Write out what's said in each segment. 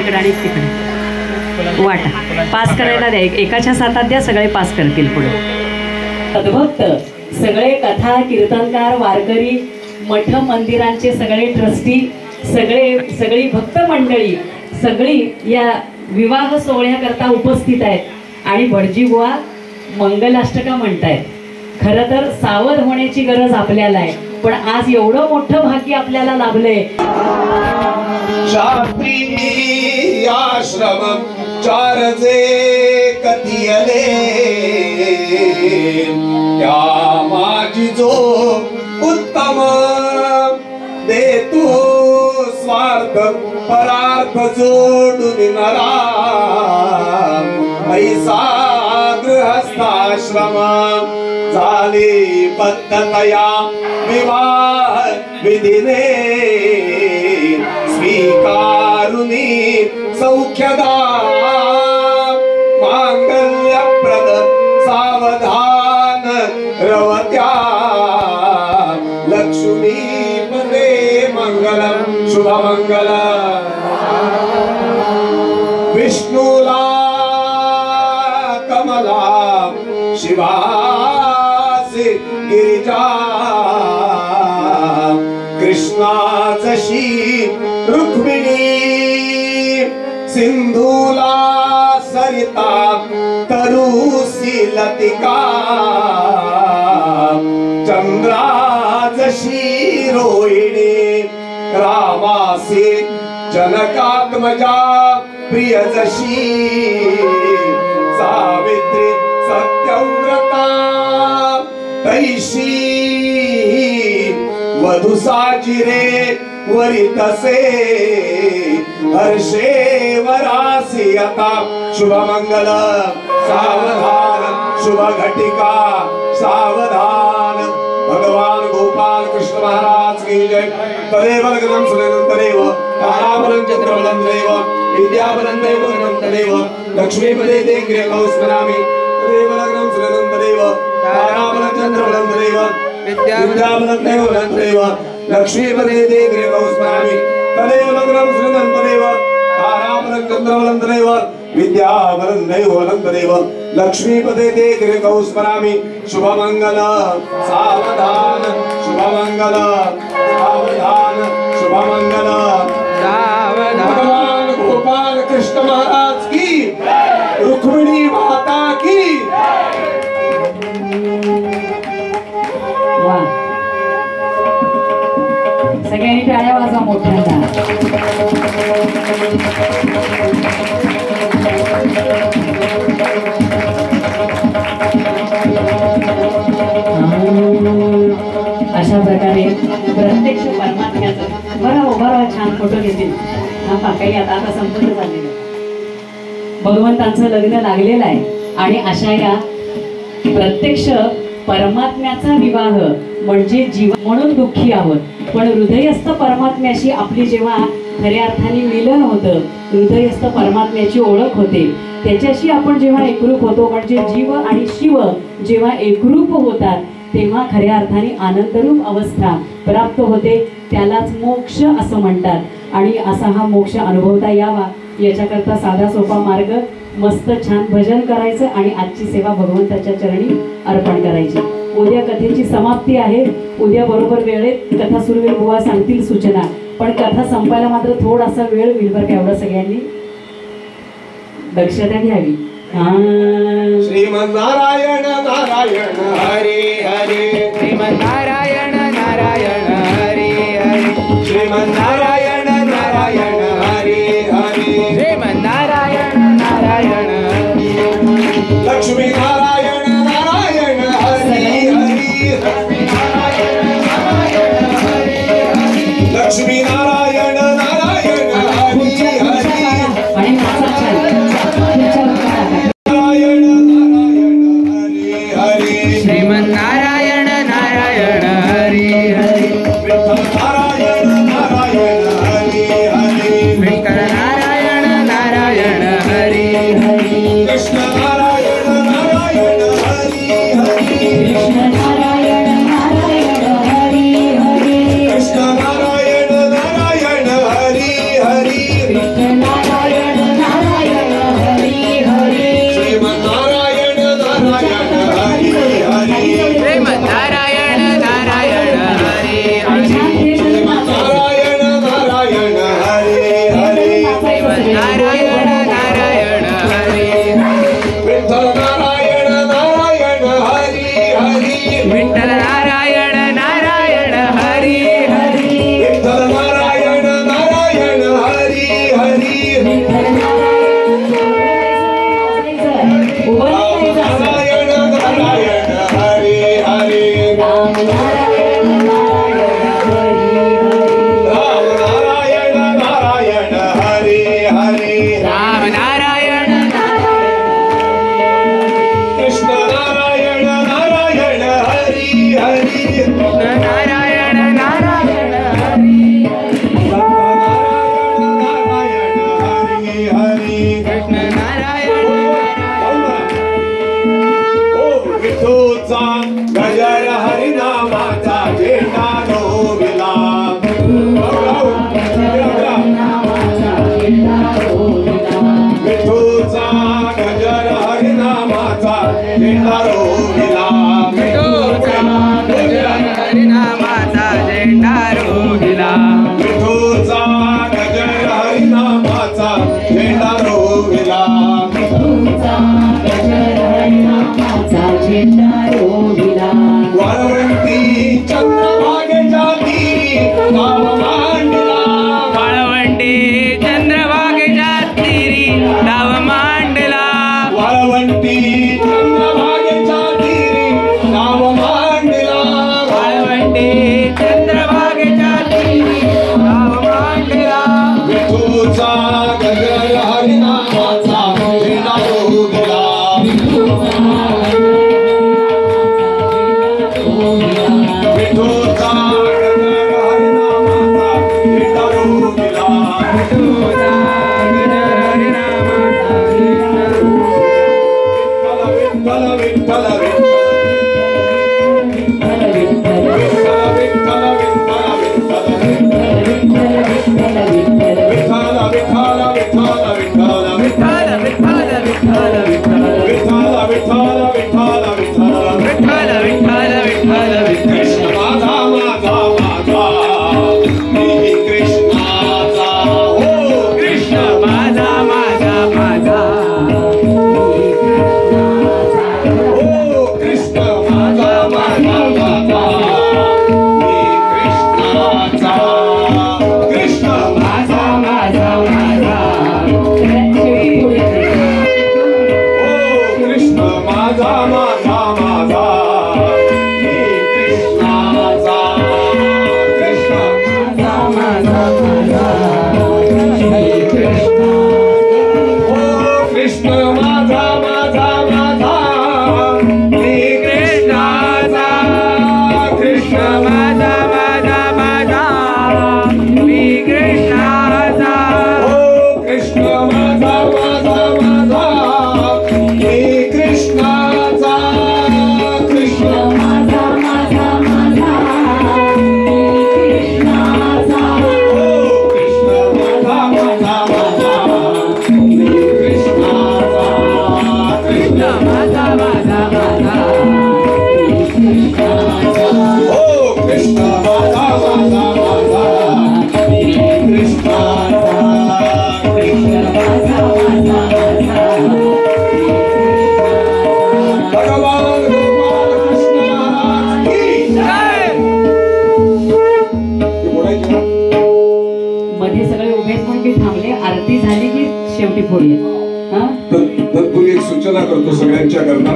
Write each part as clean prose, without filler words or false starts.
इकडे आणि तिकडे वाटा पास करायला द्या. एकाच्या साथात द्या, सगळे पास करतील पुढे. सद्भक्त सगळे कथा कीर्तनकार वारकरी मठ मंदिरांचे सगळे ट्रस्टी सगळी भक्त मंडळी सगळी या विवाह सोहळ्याकरता उपस्थित आहेत आणि भटजी बुवा मंगलाष्टका म्हणतायत. खरं तर सावध होण्याची गरज आपल्याला आहे, पण आज एवढं मोठं भाग्य आपल्याला लाभलंय. शास्त्री आश्रम चारजे कथियले त्या माझी जो उत्तम देतो स्वार्थ परार्थ जोडून नरा ऐसा गृहस्थाश्रम झाले बद्धतया विवाह विधीने स्वीकारुनी सौख्यदा मांगल्यप्रद सावधान रवत्या लक्ष्मीपदे मंगलम शुभमंगलम. विष्णुला कमला शिवासी गिरिजा कृष्णा जशी रुक्मिणी सिंधूला सरिता तरुसी लतिका चंद्रा जशी रोहिणी रामासी जनकात्मजा प्रिय जशी सावित्री सत्यव्रता तैशी वधू साजिरे वरितसे हर्षे वरासी आता शुभमंगल सावधान शुभ घटिका सावधान. भगवान गोपाल कृष्ण महाराज की जय. तदेव लग्नं सुनन्तरेव ताराबलं चन्द्रबलं दैव विद्याबलं दैव अनन्तदेव लक्ष्मीपदे ते गृहौ स्मरामि. तदेव लग्नं सुनन्तरेव ताराबलं चन्द्रबलं दैव विद्याबलं दैव अनन्तदेव लक्ष्मीपदे ते गृहौ स्मरामि. तदेव लग्नं सुनन्तरेव ताराबलं चन्द्रबलं दैव विद्याबलं दैव अनन्तदेव लक्ष्मीपदे ते गृहौ स्मरामि. शुभमंगल सावधान शुभमंगल सावधान शुभमंगल. भगवान गोपाल कृष्ण महाराज की रुक्मिणी माता की. वाह, सगळ्यांनी टाळ्या वाजवा मोठ्यांना. अशा प्रकारे प्रत्यक्ष परमात्म्याचं बरं छान फोटो घेतील. हा काही आता संपन्न झालेलं भगवंतांचं लग्न लागलेलं आहे आणि अशा या प्रत्यक्ष परमात्म्याचा विवाह म्हणजे जीवन म्हणून दुःखी आहोत, पण हृदयस्थ परमात्म्याशी आपली जेव्हा खऱ्या अर्थाने मिलन होतं, हृदयस्थ परमात्म्याची ओळख होते, त्याच्याशी आपण जेव्हा एकरूप होतो म्हणजे जीव आणि शिव जेव्हा एकरूप होतात तेव्हा खऱ्या अर्थाने आनंदरूप अवस्था प्राप्त होते. त्यालाच मोक्ष असं म्हणतात. आणि असा हा मोक्ष अनुभवता यावा याच्याकरता साधा सोपा मार्ग मस्त छान भजन करायचं आणि आजची सेवा भगवंताच्या चरणी अर्पण करायची. उद्या कथेची समाप्ती आहे. उद्या बरोबर वेळेत कथा सुरू होईल. बुवा सांगतील सूचना, पण कथा संपायला मात्र थोडासा वेळ होईल बरं का. एवढं सगळ्यांनी दक्षता घ्यावी. श्रीमन्नारायण नारायण हरे हरे श्रीमन्नारायण नारायण हरे हरे श्रीमन्नारायण नारायण हरे हरे श्रीमन्नारायण नारायण लक्ष्मी नारायण नारायण हरे हरे लक्ष्मी नारायण नारायण हरे हरे श्रीमन्नारायण नारायण हरे हरे नारायण नारायण हरे हरे विठ्ठल नारायण नारायण हरे हरे कृष्ण नारायण नारायण हरे हरे कृष्ण नारायण नारायण हरी हरी कृष्ण नारायण नारायण हरे हरे कृष्ण नारायण श्रीमन्नारायण नारायण हरी आणि छान खेळ नारायण नारायण हरे हरे नारायण नारायण हरी विठ्ठल नारायण नारायण हरी हरी विठ्ठल नारायण नारायण हरी हरी विठ्ठल नारायण नारायण हरी हरी नारायण नारायण हरे हरे राम नारायण नारायण हरे हरे राम नारायण कृष्ण नारायण नारायण हरी हरी नारायण नारायण हरी नारायण हरी हरी कृष्ण नारायण ओ विठोचा गजर हरिनामाचा झेंडा रोविला विठोचा गजर हरिनामाचा झेंडा रोविला हरिनामाचा झेंडा रोहिला विठोचा गजर हरिनामाचा झेंडा रोविला वाळवंटी चंद्रभागेच्या तीरी नाव मांडला वाळवंटी चंद्रभागेच्या तीरी नाव मांडला वाळवंटी चंद्रभागेच्या तीरी नाव मांडला वाळवंटी चंद्रभागेच्या तीरी नाव मांडला विठूचा गजर हरिनामाचा झेंडा रोविला विठूचा गजर हरिनामाचा झेंडा रोविला विठ्ठल विठ्ठल विठ्ठल विठ्ठल विठ्ठल कृष्ण माझा माझा माझा मी कृष्णाचा हो कृष्ण माझा माझा माझा हो कृष्ण माझा माझा माझा मी कृष्णाचा कृष्ण माझा माझा माझा हो कृष्ण माझा माझा माझा मी कृष्णाचा कृष्ण हो कृष्ण माझा माझा माझा मी कृष्णाचा कृष्ण माझा माझा माझा मी कृष्णाचा हो कृष्ण माझा माझा माझा मी कृष्णाचा कृष्ण माझा माझा माझा कृष्णाचा हो कृष्ण माझा माझा माझा मी कृष्णाचा कृष्ण माझा माझा माझा हो कृष्ण माझा माझा माझा मी कृष्णाचा कृष्ण भगवान गोपाल कृष्ण महाराज की जय हे बोलायचे ना मध्ये सगळे उभेच म्हणून मी थांबले आरती झाली की शेवटी फोडली हा तत्पूर्वी एक सूचना करतो सगळ्यांच्या करता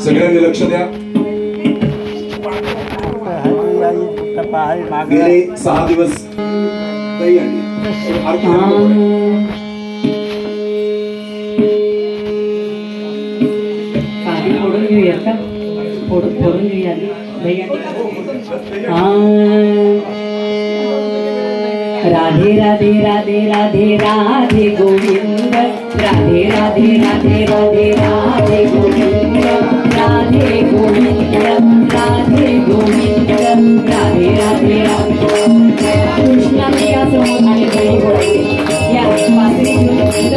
सगळ्यांनी लक्ष द्या गेले 6 दिवस नाही आली आरती नको करू. पाणी फोडून घेऊयात का फोडून घेऊया राधे राधे राधे राधे राधे गोविंद राधे राधे राधे राधे राधे गोविंद राधे गोविंद राधे गोविंद राधे राधे राधे कृष्णाने या समोर आणि बळी बोलायचे या वासरी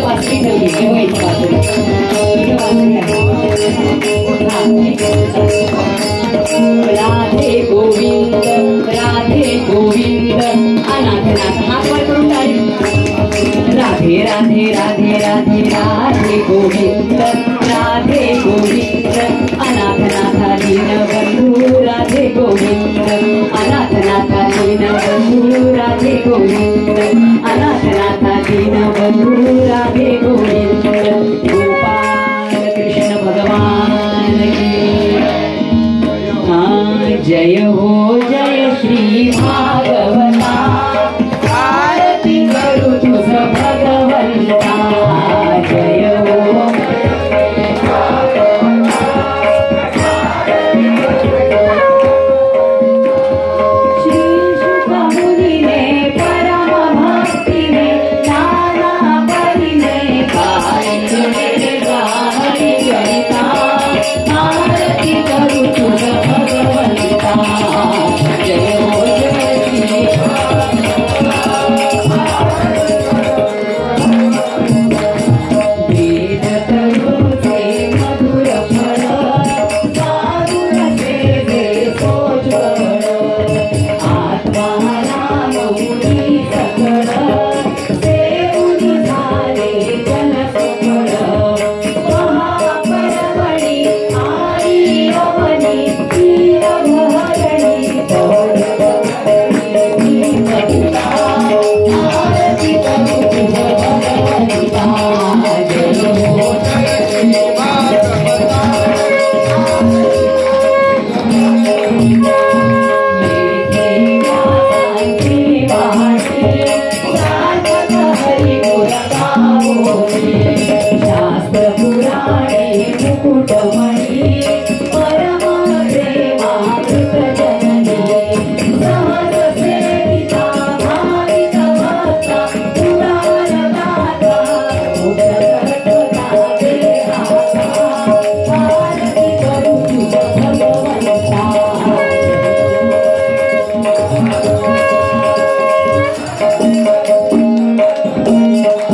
वासरी ठेवली वासरी वासरी आहे जय हो जय श्री भागवता आरती करू तुझ भगवंता जय हो श्री शुकमुनीने परम भक्तीने नाना परीने गायले गाहरी गीता आरती करू तुझ भगवंता जय हो जय श्री वेद तरुचे मधुर फळ साधुर सेवे सोज्वळ आत्मा राम मुनी सकळ सेवुनी झाले जन सफळ महापर्वणी आई अवनी वीर भरणी आरती करू तुझ भगवंता जय हो शास्त्र पुराणे मुकुटमणि परम प्रेमामृत जननी सहज सेविता भावित भक्ता पुराण गाथा मुक्तकर्ता देहाता आरती करू तुझ भगवंता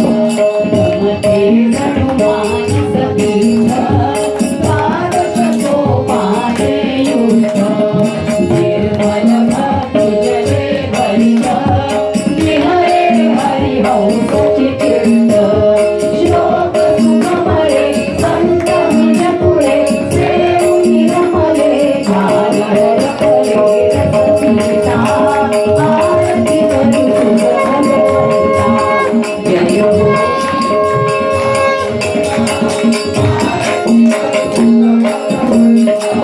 नमते जनुमानस तीर्थ पारस सोपाने युक्त निर्मल भक्ति जले भरित विहरे हरिहंस चित्त श्लोक सुखमरे संत पुरे सेवुनी रमले घागर रखले रसपीता आरती करू तुझ भगवंता जय हो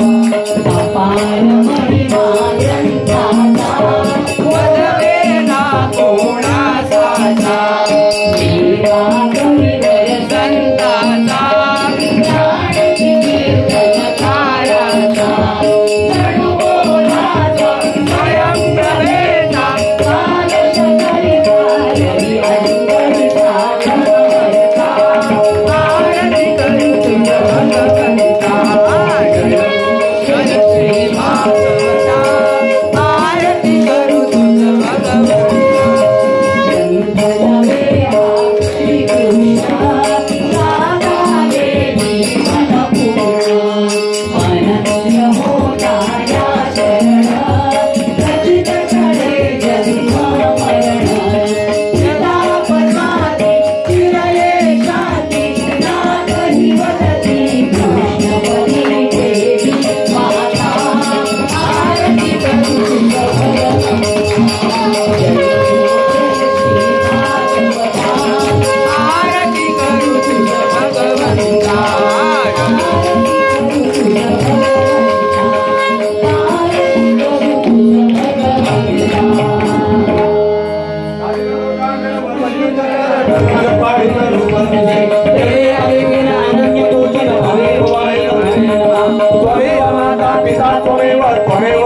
अपार महिमा ग्रंथाचा वदवेना कोणासाचा लीला कविवर संताचा ज्ञानची कीर्तन काराचा जडबोधाचा स्वयंप्रभेचा कालश करिता रवी अंतरिता चमत्कार आरती करू तुझ भगवंता जय जय श्री भागवता आरती करू तुझ भगवंता श्री कृष्ण राधा देवी मनपूर्ण अनन्य होता या शरण रचित कडे जन्म मरण यदा पद्माती चिरये शांती नागही वदती कृष्णपदी देवी माता आरती करू तुझ भगवंता जय श्री भागवता आरती करू तुझ भगवंता त्वमेव